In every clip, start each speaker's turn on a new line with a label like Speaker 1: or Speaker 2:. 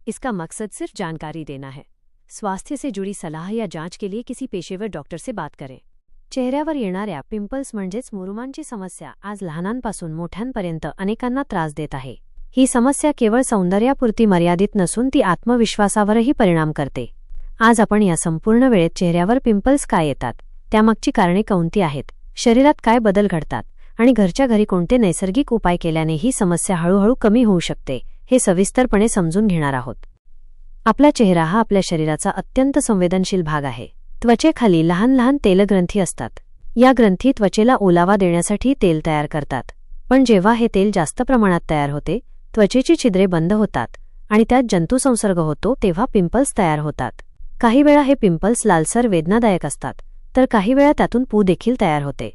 Speaker 1: इसका मकसद सिर्फ जानकारी देना है। स्वास्थ्य से जुड़ी सलाह या जांच के लिए किसी पेशेवर डॉक्टर से बात करें। चेहऱ्यावर येणाऱ्या पिंपल्स म्हणजेच मुरुमांची समस्या आज लहानांपासून मोठ्यांपर्यंत अनेकांना त्रास देत आहे। ही समस्या केवळ सौंदर्यापुरती मर्यादित नसून ती आत्मविश्वासावरही परिणाम करते। आज आपण या संपूर्ण वेळेत चेहऱ्यावर पिंपल्स का येतात, त्यामागची कारणे कोणती आहेत, शरीरात काय बदल घडतात आणि घरच्या घरी कोणते नैसर्गिक उपाय केल्याने ही समस्या हळूहळू कमी होऊ शकते हे सविस्तरपणे समजून घेणार आहोत। आपला चेहरा हा आपल्या शरीराचा अत्यंत संवेदनशील भाग आहे। त्वचेखाली लहान लहान तेलग्रंथी असतात। या ग्रंथी त्वचेला ओलावा देण्यासाठी तेल तयार करतात, पण जेव्हा हे तेल जास्त प्रमाणात तयार होते, त्वचेची छिद्रे बंद होतात आणि त्यात जंतुसंसर्ग होतो, तेव्हा पिंपल्स तयार होतात। काही वेळा हे पिंपल्स लालसर वेदनादायक असतात, तर काही वेळा त्यातून पू देखील तयार होते।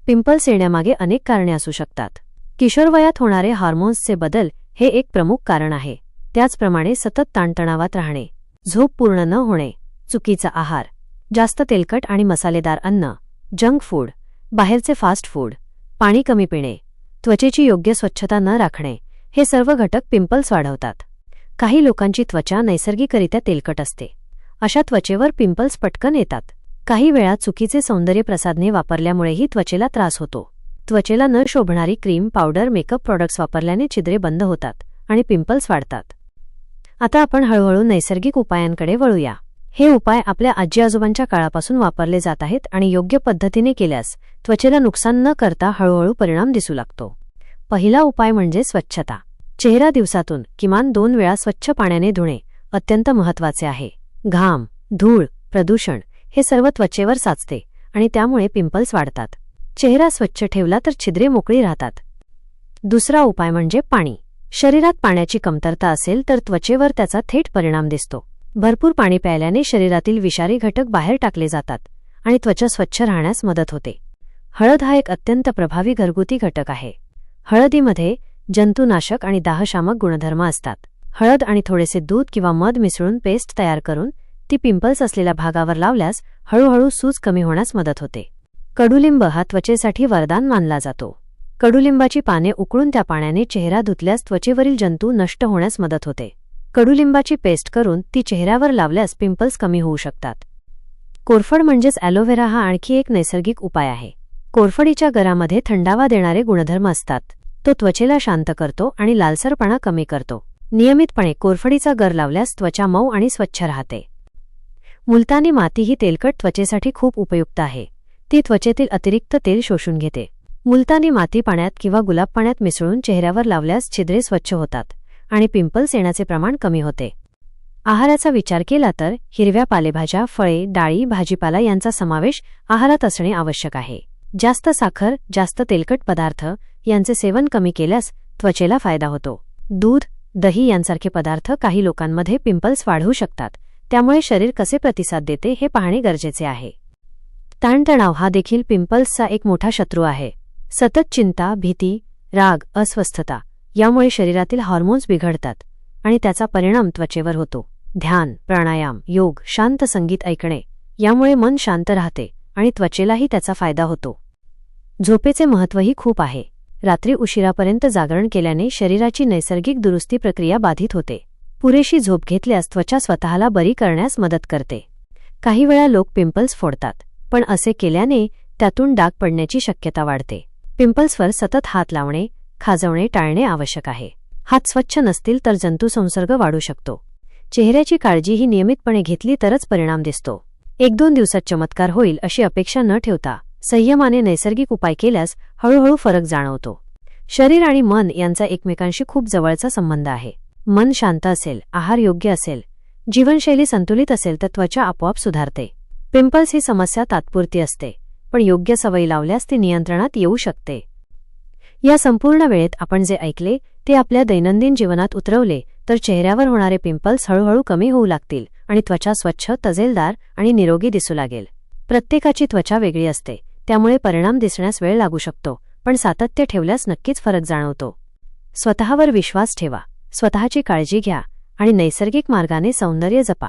Speaker 1: पिंपल्स येण्यामागे अनेक कारणे असू शकतात। किशोरवयात होणारे हार्मोन्सचे बदल हे एक प्रमुख कारण आहे। त्याचप्रमाणे सतत ताणतणावात राहणे, झोप पूर्ण न होणे, चुकीचा आहार, जास्त तेलकट आणि मसालेदार अन्न, जंक फूड, बाहेरचे फास्ट फूड, पाणी कमी पिणे, त्वचेची योग्य स्वच्छता न राखणे हे सर्व घटक पिंपल्स वाढवतात। काही लोकांची त्वचा नैसर्गिकरित्या तेलकट असते, अशा त्वचेवर पिंपल्स पटकन येतात। काही वेळा चुकीचे सौंदर्य प्रसाधने वापरल्यामुळेही त्वचेला त्रास होतो। त्वचेला न शोभणारी क्रीम, पावडर, मेकअप प्रॉडक्ट्स वापरल्याने छिद्रे बंद होतात आणि पिंपल्स वाढतात। आता आपण हळूहळू नैसर्गिक उपायांकडे वळूया। हे उपाय आपल्या आजी-आजोबांच्या काळापासून वापरले जात आहेत आणि योग्य पद्धतीने केल्यास त्वचेला नुकसान न करता हळूहळू परिणाम दिसू लागतो। पहिला उपाय म्हणजे स्वच्छता। चेहरा दिवसातून किमान 2 वेळा स्वच्छ पाण्याने धुणे अत्यंत महत्त्वाचे आहे। घाम, धूळ, प्रदूषण हे सर्व त्वचेवर साचते आणि त्यामुळे पिंपल्स वाढतात। चेहरा स्वच्छ ठेवला तर छिद्रे मोकळी राहतात। दुसरा उपाय म्हणजे पाणी। शरीरात पाण्याची कमतरता असेल तर त्वचेवर त्याचा थेट परिणाम दिसतो। भरपूर पाणी प्यायल्याने शरीरातील विषारी घटक बाहेर टाकले जातात आणि त्वचा स्वच्छ राहण्यास मदत होते। हळद हा एक अत्यंत प्रभावी घरगुती घटक आहे। हळदीमध्ये जंतुनाशक आणि दाहशामक गुणधर्म असतात। हळद आणि थोडेसे दूध किंवा मध मिसळून पेस्ट तयार करून ती पिंपल्स असलेल्या भागावर लावल्यास हळूहळू सूज कमी होण्यास मदत होते। कडुलिंब हा त्वचेसाठी वरदान मानला जातो। कडुलिंबाची पाने उकळून त्या पाण्याने चेहरा धुतल्यास त्वचेवरील जंतू नष्ट होण्यास मदत होते। कडुलिंबाची पेस्ट करून ती चेहऱ्यावर लावल्यास पिंपल्स कमी होऊ शकतात। कोरफड म्हणजेच ॲलोव्हेरा हा आणखी एक नैसर्गिक उपाय आहे। कोरफडीच्या गरामध्ये थंडावा देणारे गुणधर्म असतात। तो त्वचेला शांत करतो आणि लालसरपणा कमी करतो। नियमितपणे कोरफडीचा गर लावल्यास त्वचा मऊ आणि स्वच्छ राहते। मुलतानी माती ही तेलकट त्वचेसाठी खूप उपयुक्त आहे। ती त्वचेतील अतिरिक्त तेल शोषून घेते। मुलतानी माती पाण्यात किंवा गुलाब पाण्यात मिसळून चेहऱ्यावर लावल्यास छिद्रे स्वच्छ होतात आणि पिंपल्स येण्याचे प्रमाण कमी होते। आहाराचा विचार केला तर हिरव्या पालेभाज्या, फळे, डाळी, भाजीपाला यांचा समावेश आहारात असणे आवश्यक आहे। जास्त साखर, जास्त तेलकट पदार्थ यांचे सेवन कमी केल्यास त्वचेला फायदा होतो। दूध, दही यांसारखे पदार्थ काही लोकांमध्ये पिंपल्स वाढवू शकतात, त्यामुळे शरीर कसे प्रतिसाद देते हे पाहणे गरजेचे आहे। ताणतणाव हा देखील पिंपल्सचा एक मोठा शत्रू आहे। सतत चिंता, भीती, राग, अस्वस्थता यामुळे शरीरातील हार्मोन्स बिघडतात आणि त्याचा परिणाम त्वचेवर होतो। ध्यान, प्राणायाम, योग, शांत संगीत ऐकणे यामुळे मन शांत राहते आणि त्वचेलाही त्याचा फायदा होतो। झोपेचे महत्त्वही खूप आहे। रात्री उशिरापर्यंत जागरण केल्याने शरीराची नैसर्गिक दुरुस्ती प्रक्रिया बाधित होते। पुरेशी झोप घेतल्यास त्वचा स्वतःला बरी करण्यास मदत करते। काही वेळा लोक पिंपल्स फोडतात, पण असे केल्याने त्यातून डाग पडण्याची शक्यता वाढते। पिंपल्सवर सतत हात लावणे, खाजवणे टाळणे आवश्यक आहे। हात स्वच्छ नसतील तर जंतुसंसर्ग वाढू शकतो। चेहऱ्याची काळजी ही नियमितपणे घेतली तरच परिणाम दिसतो। 1-2 दिवसात चमत्कार होईल अशी अपेक्षा न ठेवता संयमाने नैसर्गिक उपाय केल्यास हळूहळू फरक जाणवतो। शरीर आणि मन यांचा एकमेकांशी खूप जवळचा संबंध आहे। मन शांत असेल, आहार योग्य असेल, जीवनशैली संतुलित असेल तर त्वचा आपोआप सुधारते। पिंपल्स ही समस्या तात्पुरती असते, पण योग्य सवयी लावल्यास ती नियंत्रणात येऊ शकते। या संपूर्ण वेळेत आपण जे ऐकले ते आपल्या दैनंदिन जीवनात उतरवले तर चेहऱ्यावर होणारे पिंपल्स हळूहळू कमी होऊ लागतील आणि त्वचा स्वच्छ, तजेलदार आणि निरोगी दिसू लागेल। प्रत्येकाची त्वचा वेगळी असते, त्यामुळे परिणाम दिसण्यास वेळ लागू शकतो, पण सातत्य ठेवल्यास नक्कीच फरक जाणवतो। स्वतःवर विश्वास ठेवा, स्वतःची काळजी घ्या आणि नैसर्गिक मार्गाने सौंदर्य जपा।